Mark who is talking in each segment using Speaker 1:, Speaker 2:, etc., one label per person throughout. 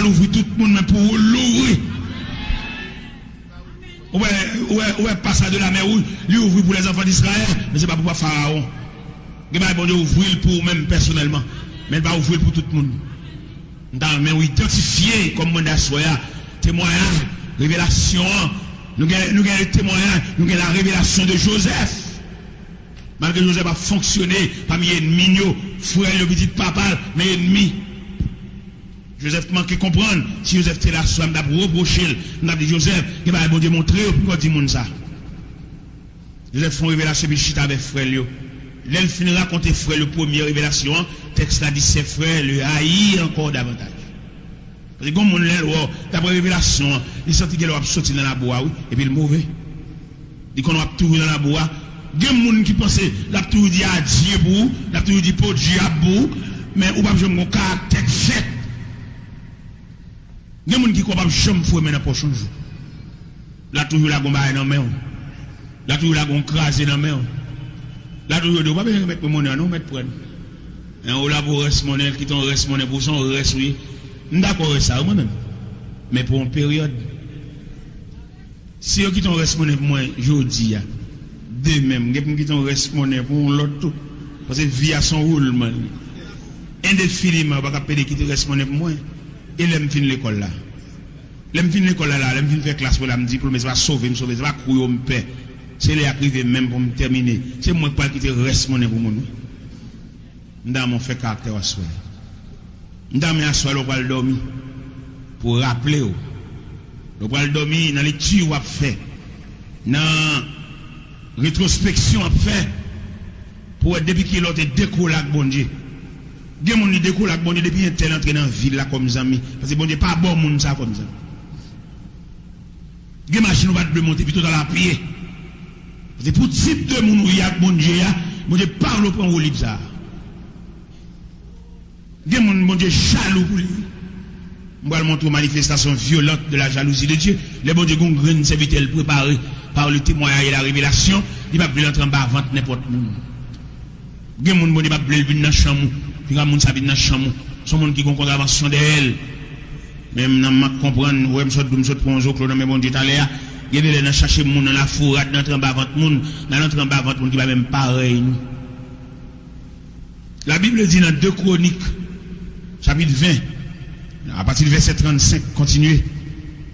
Speaker 1: l'ouvrir tout le monde, mais pour l'ouvrir. Ouais, passage de la mer, lui ouvrir pour les enfants d'Israël, mais c'est pas pour Pharaon. Il va bon Dieu ouvrir pour même personnellement, mais il va ouvrir pour tout le monde. Mais on identifier comme mandat soya, témoignage, révélation. Nous avons le témoignage, nous avons la révélation de Joseph. Malgré que Joseph a fonctionné parmi les ennemis, frère, le petit papa, mais ennemis. Joseph manque comprendre. Si Joseph était là, soit m'a reproché, m'a dit Joseph, il va bon Dieu montrer pourquoi dit monde ça. Joseph font révélation de chita avec frère Lio. L'elle finit raconter frère le première révélation, texte là dit ses frères le haïr encore davantage. Parce que comme mon l'aile d'après révélation, il sentit qu'elle va sortir dans la bois oui, et puis le mauvais. Il qu'on va tout dans la bois. Il y a des gens qui pensent la tout dit à Dieu pour, la tout dit pour Dieu pour, mais ou pas jamais mon caractère fait. Il y a des gens qui croient pas jamais fouer maintenant pour changer. La toujours la gomba dans main. La toujours la gon craser dans main. La toujours de pas besoin mettre monnaie non mettre prendre. Et on là pour reste monnaie qui ton reste monnaie pour son reste oui. D'accord avec ça moi même. Mais pour une période si on qui ton reste monnaie pour moi jodi de même qui ton reste monnaie pour l'autre tout parce que vie à son roulement indéfiniment pas capable qui te reste monnaie pour moi et l'aime fin l'école là. L'aime fin l'école là, l'aime fin faire classe pour la me diplôme, ça va sauver, ça va courir me paix. C'est les arriver même pour me terminer. C'est moi qui qui te reste monnaie pour moi. M'dam on fait caractère à soi. M'dam à soi le pral dormir pour rappeler le pral dormir dans les lecture ou a fait dans rétrospection a fait pour depuis qu'il a décollé avec bon Dieu. Des gens qui décollent avec bon Dieu depuis un tel entré dans la ville là comme amis parce que bon Dieu pas bon monde ça comme ça. Des machines va de monter plutôt dans la pied. C'est pour type de monde où il y a bon Dieu parle au point où libre ça. Des gens bon Dieu jaloux pour lui. On va montrer une manifestation violente de la jalousie de Dieu. Les bon Dieu ont une grande serviteur préparé par le témoignage et la révélation, il va plus entrer en bas vente n'importe monde. Des gens bon Dieu va plus venir dans chambre, puis quand monde s'habille dans chambre, son monde qui ont contravention d'elle. Même dans ma comprendre, ouais me prend un jour dans mes bon Dieu tout à l'heure. Il y a des chercher monde dans la fourrade, dans l'entrée en bas vente monde, dans l'entrée en bas vente monde qui va même pareil. La Bible dit dans 2 Chroniques, chapitre 20, à partir du verset 35, continuez.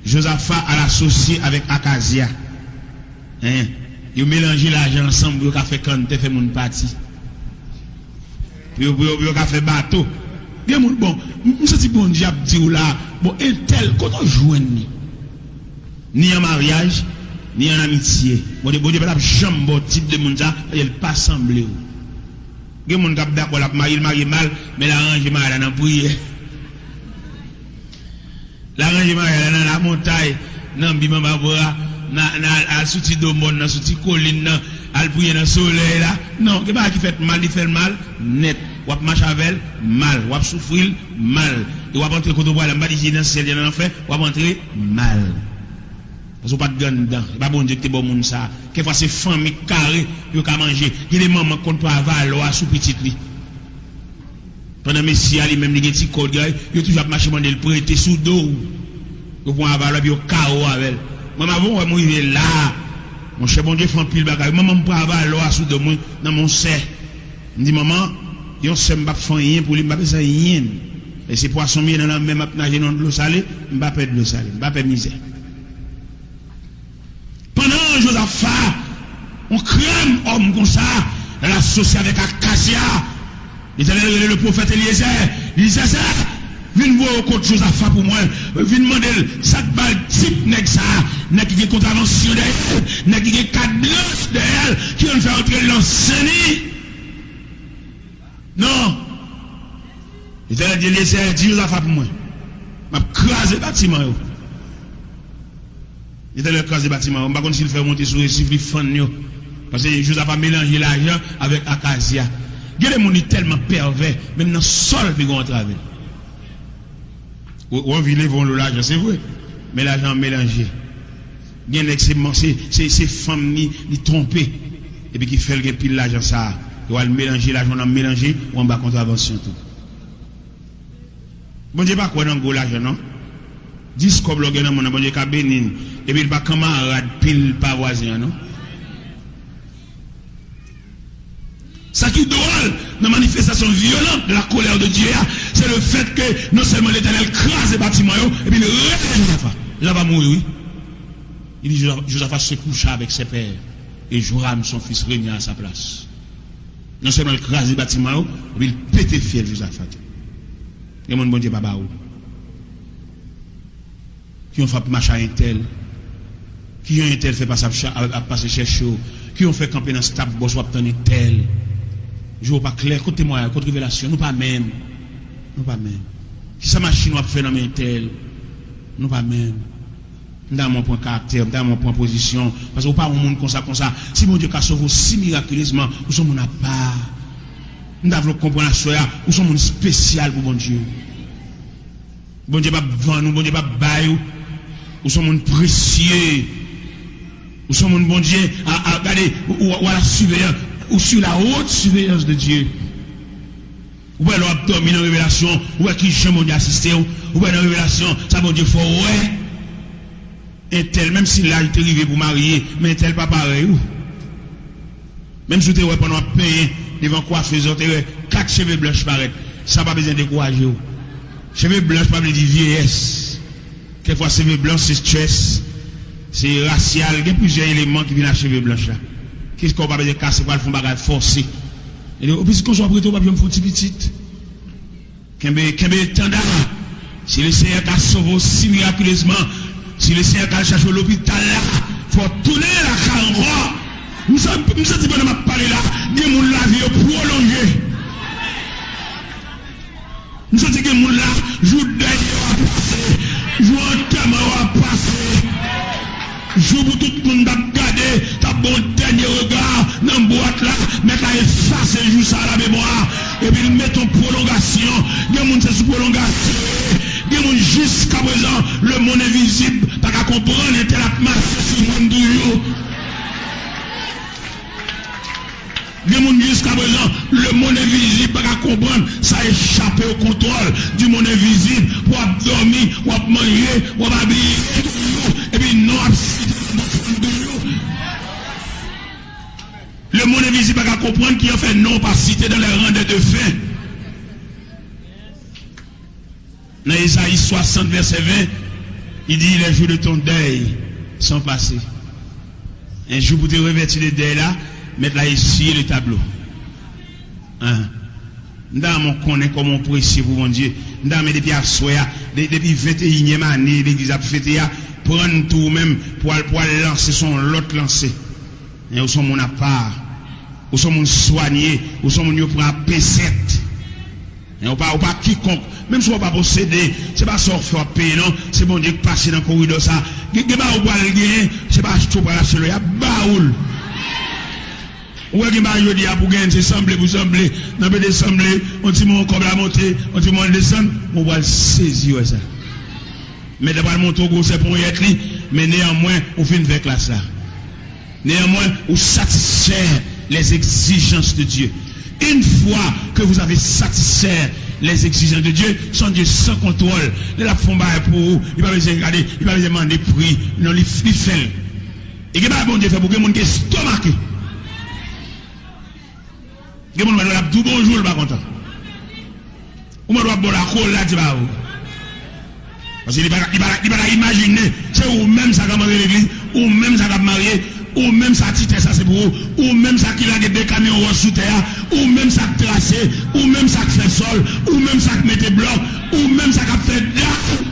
Speaker 1: Josaphat a l'associé avec Akazia. Hein? Ils ont mélangé l'argent ensemble, ils ont fait quand ils ont fait mon parti. Ils ont fait bateau. Bon, je dis bon diable dit là, bon, un tel, quand on joue ni en mariage, ni en amitié. Bon, Dieu pas jamais bon type de monde ça, il pas semblé. Il y a des gens qui d'accord la marié mal, mais l'arrange mal dans prière. L'arrange mal dans la montagne, dans bima babora, na souti domon, na souti colline, al prier dans soleil là. Non, que pas qui fait mal, il fait mal net. Wap marche avec mal, wap souffrir mal. Et wap entrer quand on voit la maladie dans le ciel dans l'enfer, wap entrer mal. Parce que pas de gagne dedans, pas bon Dieu que bon monde ça. Quelquefois c'est famille carré, yo ka manger. Il y a des mamans qu'on peut avoir l'eau sous petite li. Pendant Messie ali même les petits code gars, yo toujours marcher demander le prêter sous dos. Yo pour avoir l'eau yo cao avec. Maman bon moi il là. Mon cher bon Dieu font pile bagaille. Maman pour avoir l'eau sous dos moi dans mon sein. Me dit maman yo se m'pa font rien pour lui m'pa besoin rien et c'est poisson bien dans la même nager dans l'eau salée m'pa perdre l'eau salée m'pa perdre misère pendant Josaphat on crème homme comme ça l'associé avec Akazia l'éternel le prophète Eliezer il disait ça viens voir au côté Josaphat pour moi viens demander ça balle type nèg ça nèg qui contravention d'elle nèg qui carte blanche d'elle qui on fait entrer l'enseigne. Non. Il a dit laisser Josaphat pour moi. M'a crasé le bâtiment. Il a crasé le bâtiment. On va pas s'il fait monter sur le chiffre fan parce que Josaphat mélangé l'argent avec Akazia. Il y a des gens tellement pervers, même dans le sol ils vont travers. On vit les vont l'argent, c'est vrai. Mais l'argent mélangé. Il y a c'est femmes ni trompées et puis qui fait le pile l'argent ça. On va mélanger l'argent, on va mélanger, on va contravention tout. Bon Dieu pas quoi dans gros l'argent non? 10 comme l'organe dans mon bon Dieu, bénin. Et puis, il va camarade, pile, pas voisin, non? Ça qui est drôle dans la manifestation violente de la colère de Dieu, c'est le fait que non seulement l'Éternel crase les bâtiments, et puis il reste Josaphat. Josaphat mourit, oui. Il dit Josaphat se coucha avec ses pères, et Joram, son fils, régna à sa place. Non seulement il crase les bâtiments, et puis il pète fiel Josaphat. Et mon bon Dieu, papa, qui ont fait marcher un tel, qui ont un tel fait passer chercher, qui ont fait camper dans ce table, boss, ou obtenir tel. Je ne vois pas clair, côté moi, côté révélation, nous pas même. Nous pas même. Si sa machine va faire dans mes tel, nous pas même. Dans mon point caractère, dans mon point position, parce que vous pas un monde comme ça. Si mon Dieu a sauvé si miraculeusement, nous sommes à part. Nous devons comprendre la soya, nous sommes un spécial pour mon Dieu. Bon Dieu pas vendre nous, bon Dieu pas bailler, nous sommes un précieux. Nous sommes un bon Dieu à regarder ou à la surveillance, ou sur la haute surveillance de Dieu. Ou bien l'on domine en révélation, ou bien qui j'aime mon Dieu assister, ou bien dans révélation, ça mon Dieu faut ouais. Un tel, même si là il est arrivé pour marier, mais un tel pas pareil. Même si tu es pendant payer devant coiffeuse, tu es 4 cheveux blancs paraître, ça pas besoin de décourager. Cheveux blancs pas veut dire vieillesse. Quelquefois cheveux blancs c'est stress. C'est racial, il y a plusieurs éléments qui viennent à cheveux blancs là. Qu'est-ce qu'on va pas casser pour le fond bagage forcé. Et au plus qu'on soit prêt, on va bien me faire petite. Qu'un tanda. Si le Seigneur a sauvé si miraculeusement, si le Seigneur a cherché l'hôpital là, faut tourner la carotte. Nous sommes dit que nous parler là, des gens la vie prolongée. Nous sommes dit que nous là, jour dernier va passer, jour enterrement va passer. Je vous tout le monde a gardé ta bon dernier regard dans la boîte là, mais tu as effacé juste à la mémoire, et puis met en prolongation, il y a monde sous prolongation, il y a monde jusqu'à présent, le monde invisible, pas qu'à comprendre, il était la masse sur le monde du jour. Il y a monde jusqu'à présent, le monde invisible, pas qu'à comprendre, ça a échappé au contrôle du monde invisible, pour dormir, pour manger, pour habiller, et puis non, le monde invisible va comprendre qu'il a fait non pas cité dans les rangs de fin. Dans Isaïe 60, verset 20, il dit les jours de ton deuil sont passés. Un jour pour te revêtir le deuil là, mettre là ici le tableau. Dans mon connaît comment on précie pour mon Dieu. Dans mes depuis à soya, depuis 21e année, l'église a fêté à prendre tout même pour lancer son l'autre lancé. Et où sont mon appart, où sont mon soigné, où sont mon pour un P7. Et on pas quiconque, même si on pas posséder, c'est pas sortir payer non, c'est bon Dieu qui passe dans le corridor ça. Qui pas ou pas le gagner, c'est pas tout pour lâcher le, y a baoul. Ou est-ce que je dis pour gagner, c'est sembler pour sembler, dans le sembler, on dit mon comme la montée, on dit mon descendre, on va le saisir ça. Mais d'abord mon togo c'est pour y être li, mais néanmoins on fait une vraie classe là. Néanmoins, vous satisfaire les exigences de Dieu. Une fois que vous avez satisfait les exigences de Dieu, son Dieu sans contrôle, il a fait pour vous, il va vous regarder, il va vous demander prix, non, il fait. Et que bon Dieu fait pour que les gens qui stomaqué. Les gens qui ont tout bonjour, ils ne sont pas contents. Ou doit boire la colle là, tu vas où? Parce qu'il va imaginer, c'est ou même ça qui a marié l'église, ou même ça qui a marié, ou même ça titre ça c'est pour vous, ou même ça qui a des camions sous terre, ou même ça qui tracé, ou même ça qui fait sol, ou même ça qui mette bloc, ou même ça qui fait date.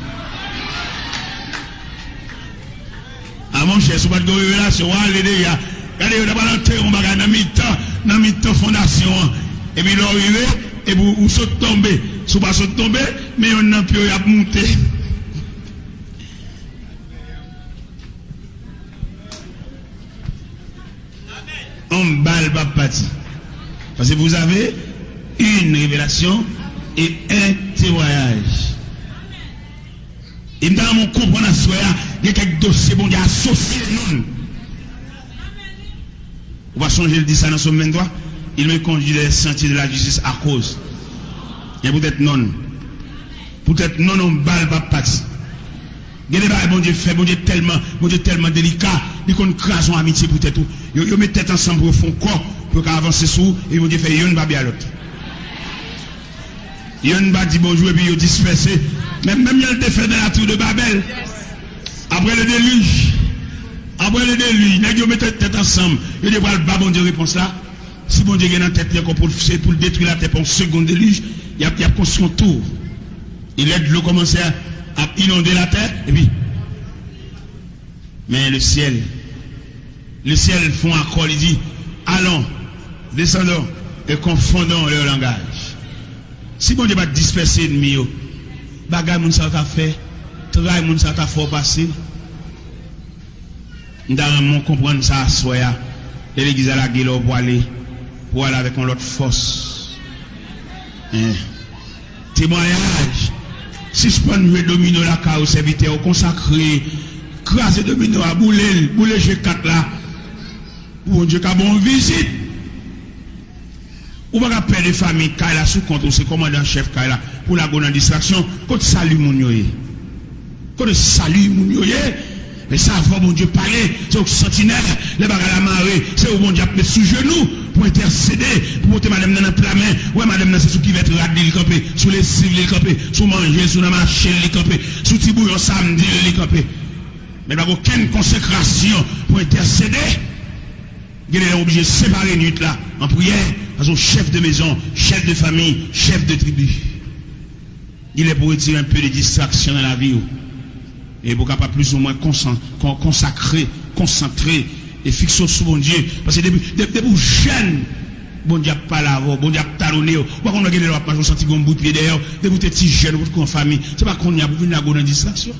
Speaker 1: Ah mon cher, si vous n'avez pas de révélation, allez déjà, regardez, vous avez l'enterre, on va gagner dans mi-temps fondation, et puis l'arrivée, et vous sautez tomber, si vous ne sautez pas tomber, mais on n'a plus à monter. On balle pas parti. Parce que vous avez une révélation et un témoignage. Et dans mon comprendre à soi, il y a quelques dossiers bon, associés nous. On va changer le dit ça dans son 23. Il me conduit les sentiers de la justice à cause. Et peut-être non. Peut-être non, on balle pas parti. Bon Dieu fait, bon Dieu tellement délicat, il qu'on crase en amitié pour tout. Yo met tête ensemble pour fond corps pour avancer sous et bon Dieu fait yon va bien l'autre. Yon va dire bonjour et puis yo dispersé. Même il a le défait dans la tour de Babel. Après le déluge, nèg yo met tête ensemble, yo dit pas bon Dieu réponse là. Si bon Dieu est dans tête pour le détruire la terre pour un second déluge, il a construit un tour. Il aide l'eau commencer à inonder la terre et puis mais le ciel font accord, il dit allons, descendons et confondons leur langage. Si bon Dieu va disperser l'ennemi, bagay moun sa ta fait, travail moun sa ta fort passer. Nous comprendre ça soya. L'église à la gueule pour aller avec une autre force. Témoignage. Si je prends le domino la car au serviteur consacré, craser domino à bouler G4 là. Bon Dieu qu'a bon visite. Ou pas perdre de famille Kaila sous compte c'est commandant chef Kaila pour la bonne distraction quand salut mon yoye. Quand salut mon yoye. Mais ça va bon Dieu parler, c'est au sentinelle, les bagages à marée, c'est au bon Dieu appeler sous genoux pour intercéder, pour monter madame dans la main. Ouais madame c'est sous qui va être radé le camper, sous les civils le camper, sous manger, sous la marché le camper, sous tibouillon samedi le camper. Mais il n'y a aucune consécration pour intercéder. Il est obligé de séparer nuit là en prière, parce que chef de maison, chef de famille, chef de tribu. Il est pour retirer un peu de distraction dans la vie. Et pour capable plus ou moins consacrer, concentrer et fixer sur bon Dieu. Parce que depuis jeune, bon Dieu pas là, bon Dieu talonné. Pourquoi on a gagné la page, on senti un bout de pied derrière, depuis t'es petit jeune, en famille. C'est pas qu'on y a venir dans distraction.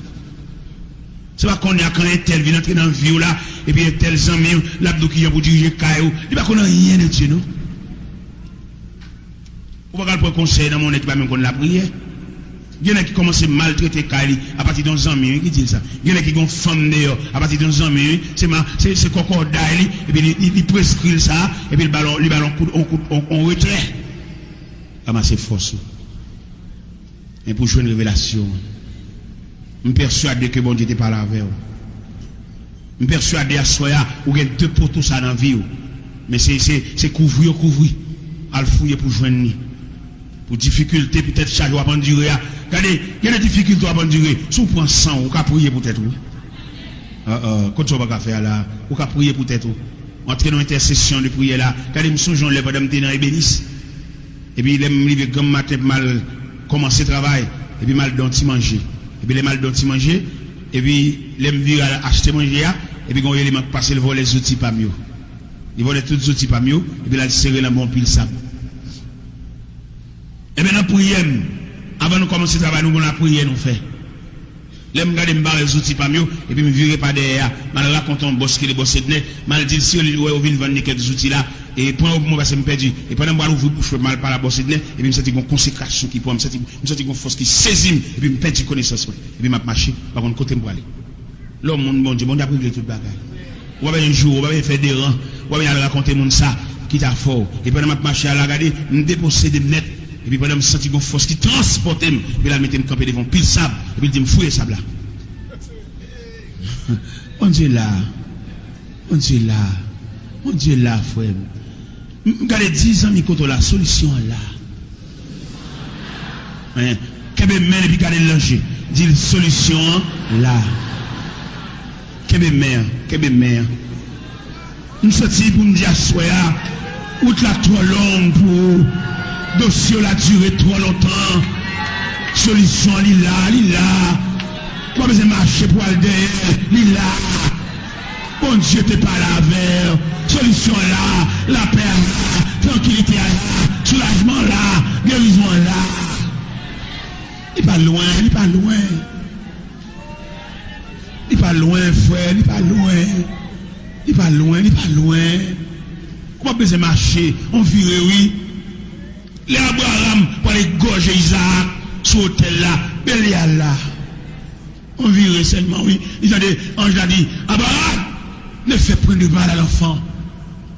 Speaker 1: C'est pas qu'on y a quand un tel vient entrer dans le vie là, et puis un tel ami, l'abdou qui vient pour diriger Kayo. Il pas qu'on a rien de Dieu, non? On va prendre conseil dans mon équipe, même qu'on l'a prié. Il y en a qui commencent à maltraiter Kali à partir d'un ami, qui dit ça. Il y en a qui ont femme d'ailleurs à partir d'un ami, c'est concordat, et puis il prescrit ça, et puis le ballon on retrait. Comment c'est force. Et pour jouer une révélation, je suis persuadé que bon Dieu n'était pas là avec vous. Je suis persuadé à Soya, où il y a deux poteaux ça dans la vie. Mais c'est couvrir, à le fouiller pour joindre. Pour difficulté, peut-être chaque jour à endurer. Regardez, il y a des difficultés à endurer. Si on prend 100, on peut prier peut-être. Quand on va faire là, on peut prier peut-être. Entrer dans l'intercession de prière là. Regardez, je me souviens, les madame dans Ébénis. Et puis, les me comme matin, mal commencer le travail. Et puis, mal d'anti manger. Et puis, les mal d'anti manger. Et puis, les me vir acheter manger. Et puis, quand il m'a passé le vol, les outils pas mieux. Il volait tous les outils pas mieux. Et puis, là, il serrait la bon pile sable. Et bien, nous prions. Avant de commencer le travail, nous avons la prière, nous faisons. Là, je regarde les outils pas mieux, et puis je ne virerai pas derrière. Je raconte un boss qui est bossé de nez. Je dis, si on vient vendre quelques outils là, et pendant que je me perdu, et pendant que je ouvrir bouche, je mal par la bosse de nez, et puis je me sens une consécration qui pour me sentir une force qui saisit, et puis je me perds une connaissance. Et puis je marche, par contre, côté pour aller. L'homme, mon Dieu, mon Dieu, a privé tout le bagage. On va un jour, on va faire des rangs, on va raconter mon ça, qui t'a fort. Et pendant que je marche à la regarder, je me déposséder de net. Et puis pendant que je sens une force qui transporte, et puis là, je me camper devant pile sable, et puis je me fouille le sable là. On Dieu là, frère. Regardez 10 ans, il la solution là. Kebe mère, et puis regardez l'ange. Dit solution là. Kebe mère. Nous sortis pour me dire, soya, outre la trop longue pour. Dossier la duré trop longtemps. Solution lila. Pas besoin de marcher pour aller derrière. Lila. Bon Dieu t'es pas là vers. Solution là. La paix là. Tranquillité là. Soulagement là. Guérison là. Il pas loin. Il pas loin frère. Il pas loin. Pas besoin de marcher. On vire oui. Les Abraham pour les gorger Isaac sur l'hôtel là, Bélial là. On vire seulement, oui. Ils ont dit, ange l'a dit, Abraham, ne fais point de mal à l'enfant.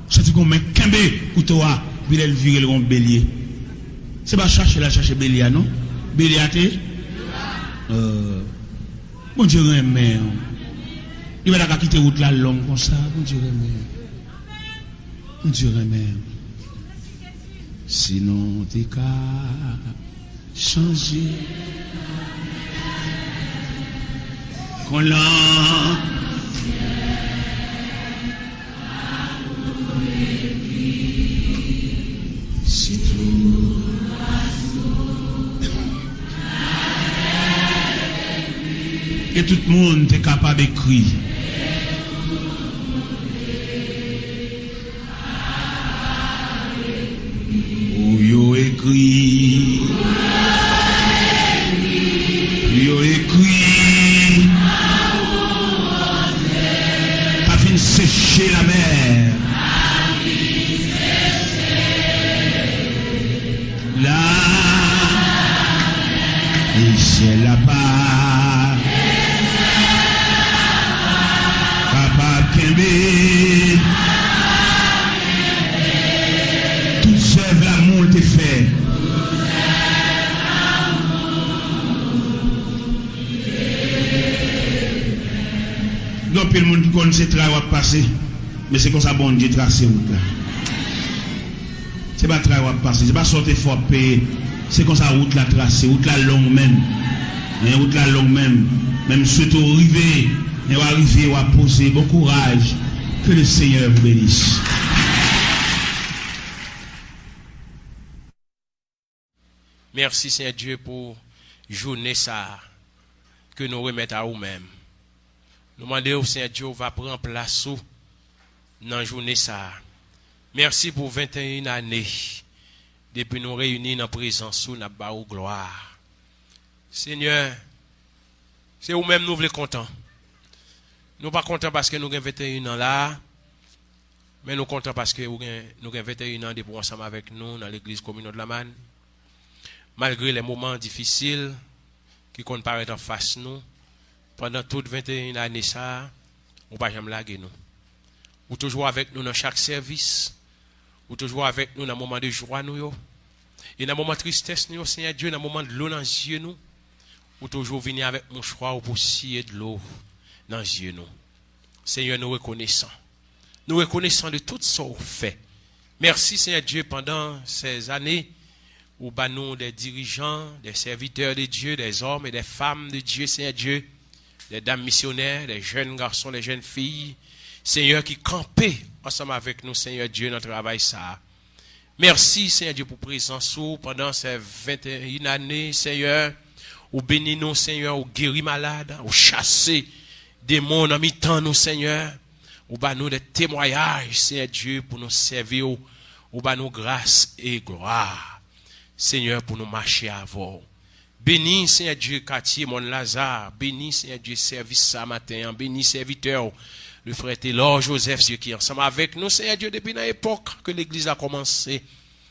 Speaker 1: C'est qu'on met Kembe, couteau, puis elle vire le bélier. C'est pas chercher Bélial, non? Bélial, Bon Dieu remet. Il va quitter route la longue comme ça. Bon Dieu remet. Bon Dieu remet. Sinon t'es qu'à changer. Qu'on l'a. Si tout. Et tout le monde est capable d'écrire. Ou yo écrit. Yo écrit. T'as fini sécher la mer. Là. Et c'est là-bas. Toute œuvre l'amour t'est fait. Donc, puis le monde qui connaît ce travail va passer. Mais c'est comme ça, bon Dieu, tracé route là. C'est pas travail va passer. C'est pas sortir fort payer. C'est comme ça, route là tracée. Route là longue même. Route là longue même. Même surtout arriver. Et va arriver, on va poser bon courage. Que le Seigneur vous bénisse.
Speaker 2: Merci Seigneur Dieu pour journée ça que nous remettons à nous-mêmes. Nous demandons au Seigneur Dieu va prendre place dans la journée ça. Merci pour 21 années depuis nous réunis dans la présence sous notre gloire. Seigneur, c'est vous-même nous voulons contents. Nous pas contents parce que nous avons 21 ans là, mais nous contents parce que nous avons 21 ans depuis ensemble avec nous dans l'église commune de la Manne. Malgré les moments difficiles qui comparaissent en face nous, pendant toutes 21 années ça, nous pas jamais laguer nous. Vous toujours avec nous dans chaque service, vous toujours avec nous dans le moment de joie nous et dans le moment de tristesse nous, Seigneur Dieu, dans le moment de l'eau dans les yeux nous, vous toujours venir avec mon choix pour scier de l'eau dans les yeux nous. Seigneur, nous reconnaissons. Nous reconnaissons de tout ce qu'on fait. Merci Seigneur Dieu pendant ces années où nous des dirigeants, des serviteurs de Dieu, des hommes et des femmes de Dieu, Seigneur Dieu, des dames missionnaires, des jeunes garçons, des jeunes filles, Seigneur qui campaient ensemble avec nous, Seigneur Dieu, dans le travail ça. Merci Seigneur Dieu pour présence pendant ces 21 années, Seigneur, où bénis nous, Seigneur, où guéris malades, où chasser démons en mi-temps, nous, Seigneur, où bah nous des témoignages, Seigneur Dieu, pour nous servir, où bah nous grâce et gloire, Seigneur, pour nous marcher avant. Bénis, Seigneur Dieu, quartier, mon Lazare, bénis, Seigneur Dieu, service ça matin, bénis, serviteur, le frère Taylor, Joseph, Dieu qui est ensemble avec nous, Seigneur Dieu, depuis l'époque que l'église a commencé,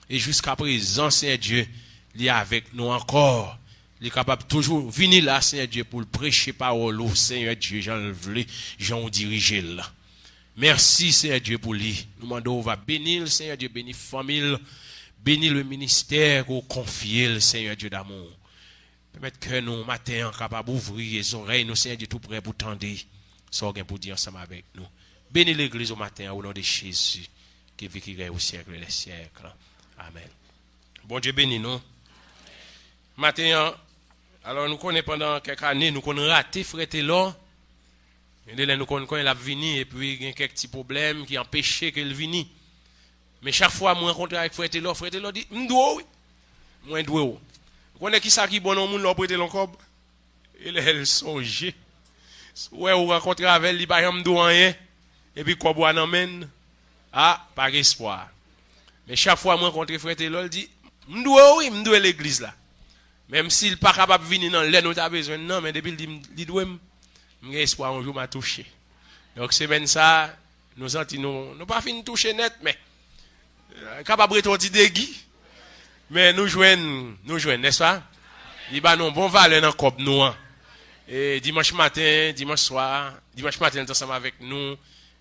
Speaker 2: et jusqu'à présent, Seigneur Dieu, il est avec nous encore. Il est capable toujours venir là, Seigneur Dieu, pour le prêcher parole, Seigneur Dieu, j'en dirige là. Merci, Seigneur Dieu, pour lui. Nous demandons, on va bénir, Seigneur Dieu, bénir famille, bénir le ministère, qu'on confie, le Seigneur Dieu d'amour. Permettre que nous, matin, capables d'ouvrir les oreilles, nous, Seigneur Dieu, tout prêt pour tendre, ça pour dire ensemble avec nous. Bénis l'église au matin, au nom de Jésus, qui vit au siècle des siècles. Amen. Bon Dieu bénis nous. Matin, alors nous connaissons pendant quelques années, nous connaissons raté frère Taylor. Nous connaissons quand il a venu et puis il y a quelques petits problèmes qui empêchaient qu'il vienne. Mais chaque fois que je rencontre avec frère Taylor dit, m'dois, moi dois. Vous connaissez qui ça qui bon au monde leur prêter l'encob? Il songe. Ouais, vous rencontrez avec lui, pas m'dois rien. Et puis quoi boire n'emmène? Ah, par espoir. Mais chaque fois que je rencontre frère Taylor, il dit, m'dois l'église là. Même s'il n'est pas capable de venir dans l'air, nous avons besoin, non, mais depuis il doit, j'ai espoir un jour m'a touché. Donc, c'est même ça, nous n'avons pas fini de toucher net, mais capable de retourner dégui. Mais nous jouons, n'est-ce pas? Il va nous bon valeur dans le corps nous. Et dimanche matin, dimanche soir, dimanche matin, il est ensemble avec nous.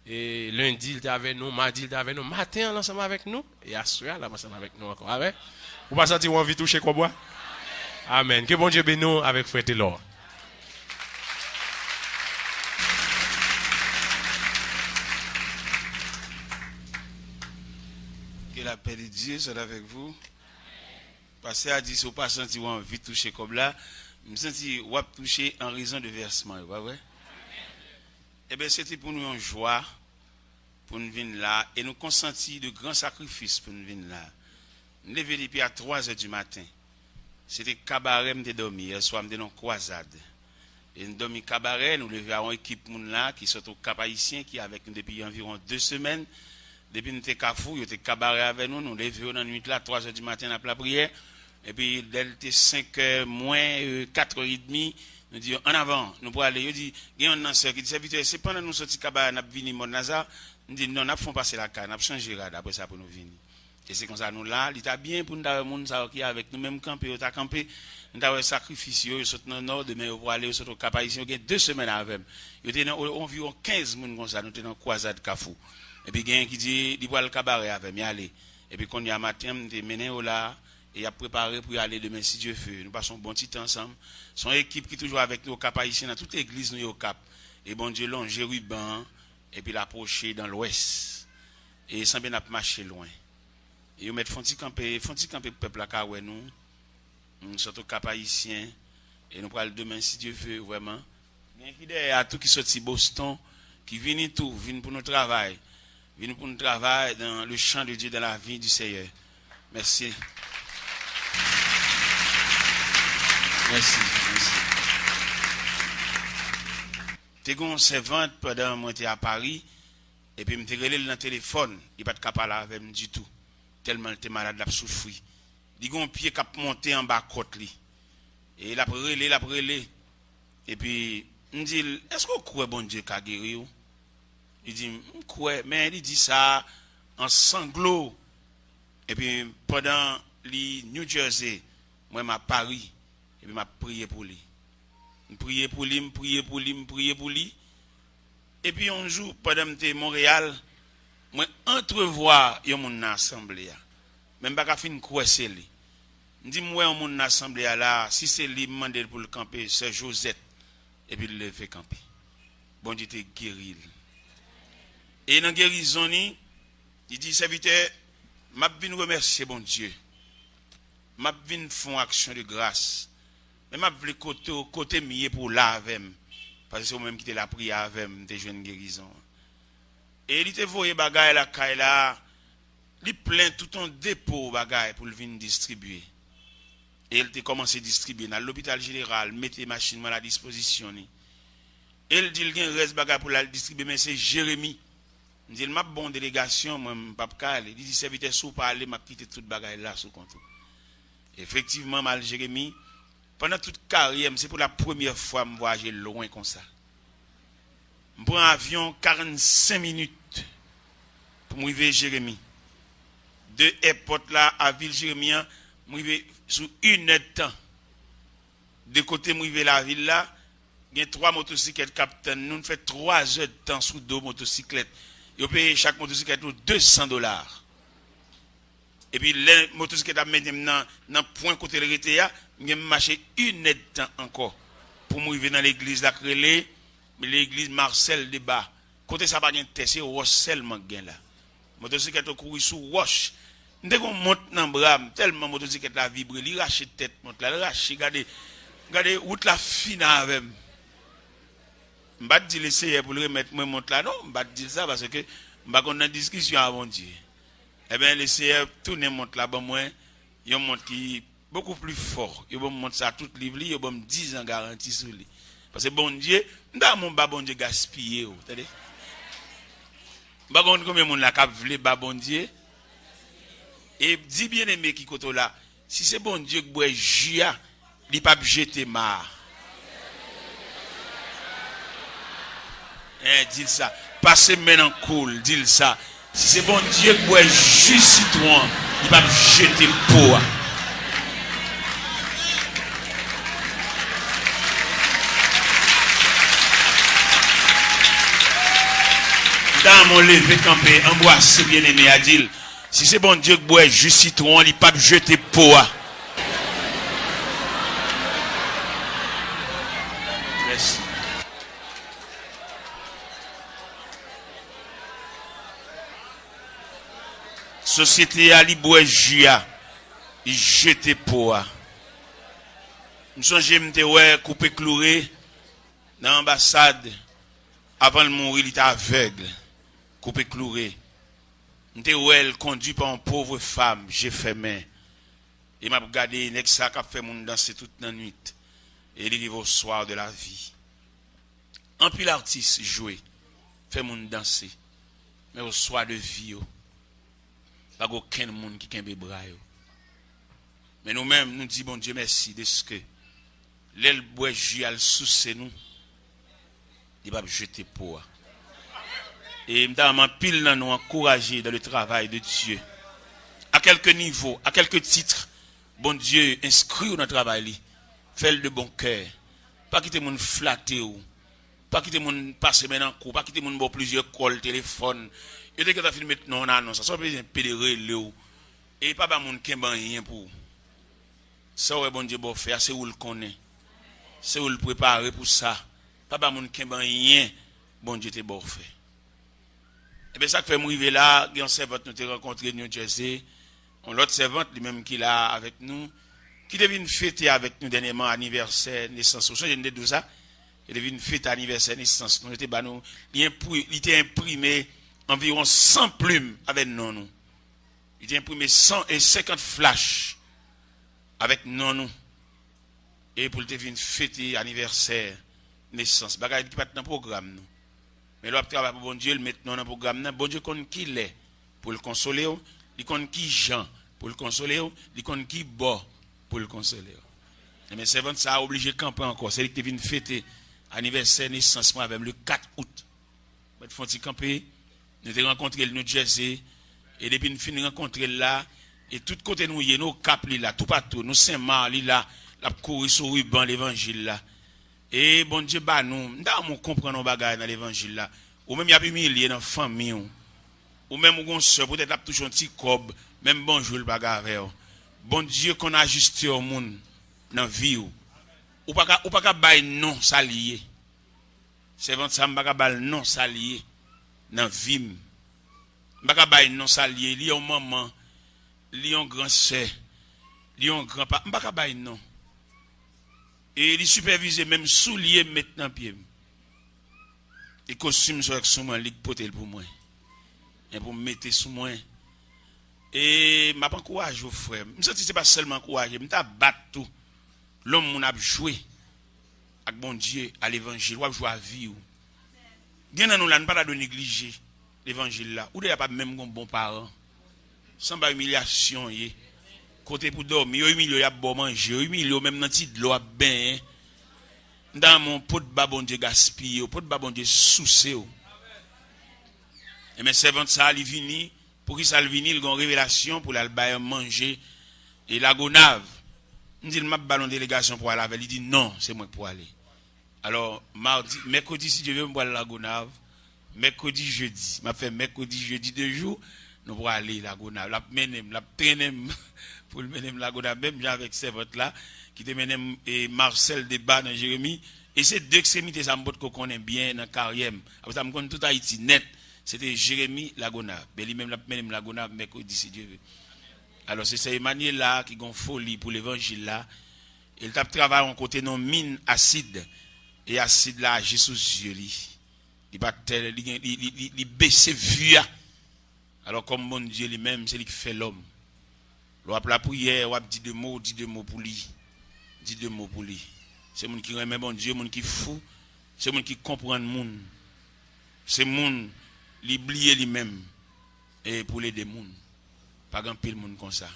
Speaker 2: Et lundi, il est avec nous, mardi, il est avec nous, matin, il est ensemble avec nous. Et à soir, il est ensemble avec nous encore. Vous ne pas sentir envie de toucher quoi bois? Amen. Que bon Dieu bénisse avec frère Taylor.
Speaker 3: la paix de Dieu soit avec vous. Pasteur a dit, si vous pas senti envie de toucher comme là, je me senti ou toucher en raison de versement, pas vrai? Eh bien, c'était pour nous une joie, pour nous venir là, et nous consentir de grands sacrifices pour nous venir là. Nous lever depuis à 3h du matin. C'était cabaret, nous dormi, hier soir, nous dans croisade. Et nous dormi cabaret, nous lever à une équipe là, qui sont au Cap Haïtien, qui est avec nous depuis environ 2 semaines. Depuis nous étions Kafou, nous étions cabaret avec nous, nous lever dans la nuit là, 3h du matin après la prière. Et puis, dès 5h moins 4h30, nous disons en avant, nous pourrons aller. Il dit, il y a un ancien qui dit, c'est pendant nous sortir cabaret, nous avons venu mon Nazar. Nous disons, non, nous avons passer la carte, nous avons changé après ça pour nous venir. Et c'est comme ça, nous là, il est bien pour nous avoir un monde qui est avec nous, même camper, nous avons campé, nous avons sacrifié, nous sommes dans le nord, demain, pour aller au Cap Haïtien, nous avons 2 semaines avec nous. Nous avons environ 15 personnes comme ça, nous sommes dans croisade Kafou. Et puis, il y a un qui dit, il va le cabaret avec nous, aller. Et puis, quand il y a matin, nous sommes menés là, et a préparé pour y aller demain, si Dieu veut. Nous passons un bon petit temps ensemble. Son équipe qui est toujours avec nous au Cap Haïtien, dans toute l'église, nous au Cap. Et bon Dieu, long, Jéruban, et puis l'approcher dans l'ouest. Et sans bien marcher loin. Et nous mettons Fonti camper peuple à ouais nous. Nous sommes au Cap Haïtien. Et nous parlons demain, si Dieu veut, vraiment. Il y a tout qui sorti Boston, qui viennent tout, viennent pour nous travailler. Viennent pour nous travailler dans le champ de Dieu, dans la vie du Seigneur. Merci. Merci. T'es gon servante pendant moi j'étais à Paris et puis me t'ai relé dans le téléphone, il pas de capable avec moi du tout. Tellement t'es malade la souffrir. Il gon pied cap monter en bas côte li. Et il a relé et puis me dit est-ce que vous croyez bon Dieu qu'a guéri ou? Il dit croyez mais il dit ça en sanglots. Et puis pendant li New Jersey, moi m'a Paris et puis m'a prié pour lui. Je priais pour lui. Et puis un jour, pendant que j'étais à Montréal, je entrevois mon assemblée. Même pas fin quoi c'est lui. Je dis moi mon assemblée là, si c'est lui demandé pour le camper, c'est Josette. Et puis il le fait camper. Bon Dieu t'es guéri. Et dans la guérison, il dit serviteur, m'a vinn remercier bon Dieu. M'a vinn faire action de grâce. Mais m'a voulu côté mieux pour là avec parce que c'est moi même qui était la prière avec des jeunes guérison. Et il était voyé bagaille la caille là, il plein tout un dépôt bagaille pour le venir distribuer. Et il était commencé à distribuer dans l'hôpital général, mettre les machines à la disposition. Et il dit qu'il reste bagaille pour la distribuer mais c'est Jérémie. Il dit m'a bon délégation moi papa il dit serviteur sous parler m'a quitté toute bagaille là sous compte. Effectivement mal Jérémie pendant toute carrière, c'est pour la première fois que je voyage loin comme ça. Je prends un avion 45 minutes pour arriver à Jérémie. De airport là à ville Jérémie, je arrive sur 1 heure de temps. De côté, je arrive à la ville là, il y a 3 motocyclettes capitaine. Nous faisons 3 heures de temps sur 2 motocyclettes. Et on paye chaque motocyclette $200. Et puis les motocyclettes à mettre dans le point côté de l'État, je marché 1 heure de temps encore pour m'arriver dans l'église la Crélé, mais l'église Marcel de bas. Côté ça pas bien testé roche seulement gain là. Motocyclette courir sous roche. Dès qu'on monte dans bras, tellement motocyclette la vibre, il rache tête monte là, rache regardez route la fine avec. M'pas dire l'essayer pour le remettre moi monte là non, m'pas dire ça parce que m'pas qu'on a une discussion avant Dieu. Eh bien, les CR, tourner monte là-bas, moi, il y a un monte qui est beaucoup plus fort. Il y a un monte ça tout livre, il y a 10 ans garantie sur lui. Parce que bon Dieu, dans mon bas bon Dieu gaspillé. Vous savez? Combien de monde la cap vle bas bon Dieu? Et dis bien aimé qui koto là, si c'est bon Dieu que boit juya, il pas jeter mar. Dis ça. Passez maintenant cool, dis ça. Si c'est bon Dieu qui boit jus citron, il va me jeter peau. Dans mon lever campé, embrasse bien aimé à dire, si c'est bon Dieu qui boit jus citron, il va me jeter peau. Merci. société à Libouéjia, il jeté pour. Je songe m'te ouais coupé cloué dans l'ambassade avant de mourir, il était aveugle, coupé cloué. M'te ouais conduit par une pauvre femme, j'ai fait main. Et m'a regardé nek ça qui a fait mon danser toute la nuit. Et il arrive au soir de la vie. En puis l'artiste jouer, fait mon danser. Mais au soir de vie, pas aucun monde qui kembe bras. Mais nous-mêmes, nous disons, bon Dieu, merci de ce que l'aile bois jual sous nous, il va jeter pour. Et m'dama pile dans nous encourager dans le travail de Dieu. À quelques niveaux, à quelques titres, bon Dieu, inscrit dans le travail, fait-le de bon cœur. Pas quitter mon flatter ou. Pas quitter mon passer maintenant coup, pas quitter mon bon plusieurs calls téléphone. Et dès que tu as filmé non annonce, ça besoin pédérer le et pas ba mon kemban rien pour. Ça ouais bon Dieu bon faire, c'est où le connaît. C'est où le préparer pour ça. Pas ba mon kemban rien, bon Dieu te bon fait. Et bien ça que fait m'arriver là, il y a un servante nous t'ai rencontré New Jersey, on l'autre servante lui même qui là avec nous, qui devait fêter avec nous dernièrement anniversaire naissance. Je ne dis ça. Il devait une fête anniversaire naissance. Nous était bah nous, il était imprimé environ 100 plumes avec nous. Il était imprimé 150 flashs avec nous. Et pour le devine fêter anniversaire naissance. Bagay qui pas dans programme nous. Mais là travail pour bon Dieu le mettre dans le programme là. Bon Dieu connaît qui l'est pour le consoler, il connaît qui Jean pour le consoler, il connaît qui Bo pour le consoler. Mais servant ça a obligé de camper encore. C'est lui qui devine fêter anniversaire naissance avec le 4 août. Nous font camper, nous avons rencontré le New Jersey et depuis nous finissons rencontrer là et tout côté nous y nos cap là tout partout nous Saint-Marc là la courir sur ruban l'évangile là. Et bon Dieu bah nous on comprend nos bagages dans l'évangile là. Ou même y a humilié dans famille ou même on sœur peut-être a toujours un petit cob même bonjour le bagage avec. Bon Dieu qu'on a ajusté au monde dans vie ou pas bail non salié. C'est vraiment ça m'pa bail non salié dans vie. M'pa bail non salié, li yon maman, li yon grand sœur, li yon grand-papa, m'pa bail non. Et il supervise même soulier maintenant pied. Et costume sur sous moi, li potel pour moi. Et pour mettre sous moi. Et m'a pas courage au frère. M'senti c'est pas seulement courage, m'ta battre tout. L'homme mon a joué avec bon Dieu à l'évangile, ou jouer à vie. Bien nous là, ne pas de négliger l'évangile là. Ou de pas même comme bon parent. Sans pas humiliation yé. Côté pour dormir, humilié y a bon manger, humilié même dans petit de l'eau ben. Dans mon pot de babon Dieu gaspiller, pot de babon Dieu soucer. Et mes servants ça il vini pour qu'il ça vini, il gon révélation pour l'albaï manger et la gonave. Il dit, m'a ballon délégation pour aller avec. Il dit, non, c'est moi pour aller. Alors, mercredi, si je veux me boire la gonave, mercredi, jeudi. M'a fait mercredi, jeudi 2 jours, nous pourrons aller la gonave. La traîner pour le mener la gonave, même avec ces votes là, qui te mène et Marcel Débat dans Jérémie. Et c'est deux extrémités, ça me qu'on connaît bien dans carrière. Après ça me connaît tout Haïti net. C'était Jérémie la gonave. Mais lui-même, la gonave, mercredi, si Dieu veut. Alors c'est ça Emmanuel là qui gon folie pour l'évangile là. Il tape travail en côté non mine acide et acide là agit sous yeux li. Il pas tel il baisse vue. Alors comme bon Dieu lui-même c'est lui qui fait l'homme. L'on la prière, on dit deux mots pour lui. Dit deux mots pour lui. C'est monde qui remet bon Dieu, monde qui fou, c'est monde qui comprend le monde. C'est monde l'oublier lui-même et pour les démons. Pas grand pile monde comme ça.